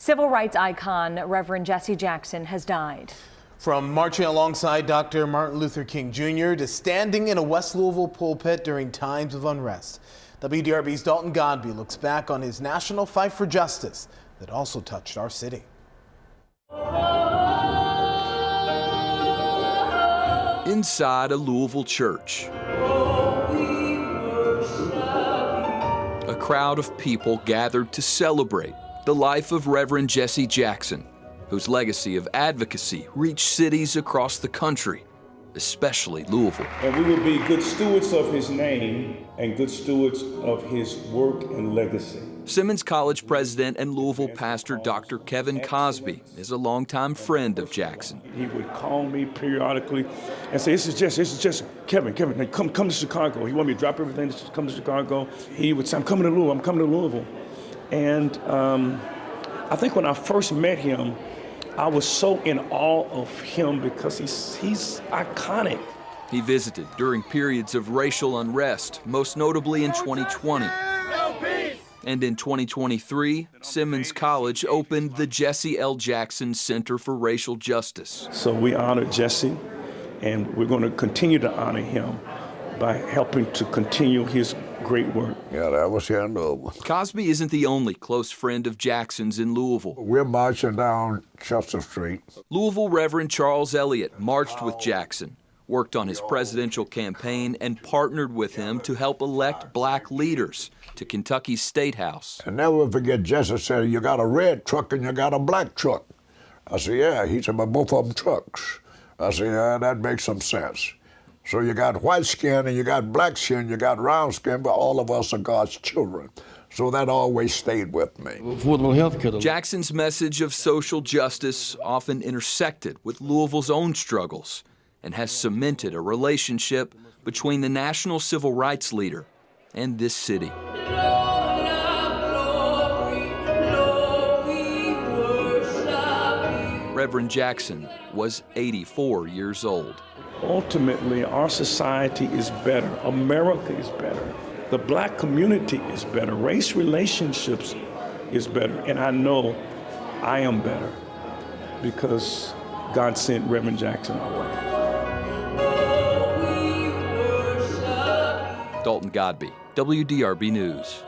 Civil rights icon Reverend Jesse Jackson has died. From marching alongside Dr. Martin Luther King Jr. to standing in a West Louisville pulpit during times of unrest, WDRB's Dalton Godby looks back on his national fight for justice that also touched our city. Inside a Louisville church, a crowd of people gathered to celebrate the life of Reverend Jesse Jackson, whose legacy of advocacy reached cities across the country, especially Louisville. And we will be good stewards of his name and good stewards of his work and legacy. Simmons College president and Louisville pastor Dr. Kevin Cosby is a longtime friend of Jackson. He would call me periodically and say, this is Jesse, Kevin, come to Chicago. He wanted me to drop everything to come to Chicago. He would say, I'm coming to Louisville. And I think when I first met him, I was so in awe of him because he's iconic. He visited during periods of racial unrest, most notably in 2020. And in 2023, Simmons College opened the Jesse L. Jackson Center for Racial Justice. So we honored Jesse, and we're going to continue to honor him by helping to continue his great work. Yeah, that was here in Louisville. Cosby isn't the only close friend of Jackson's in Louisville. We're marching down Chester Street. Louisville Reverend Charles Elliott marched with Jackson, worked on his presidential campaign, and partnered with him to help elect black leaders to Kentucky's State House. And never forget, Jesse said, you got a red truck and you got a black truck. I said, yeah. He said, but both of them trucks. I said, yeah, that makes some sense. So you got white skin and you got black skin, you got round skin, but all of us are God's children. So that always stayed with me. Jackson's message of social justice often intersected with Louisville's own struggles and has cemented a relationship between the national civil rights leader and this city. Reverend Jackson was 84 years old. Ultimately, our society is better. America is better. The black community is better. Race relationships is better. And I know I am better because God sent Reverend Jackson our way. Dalton Godby, WDRB News.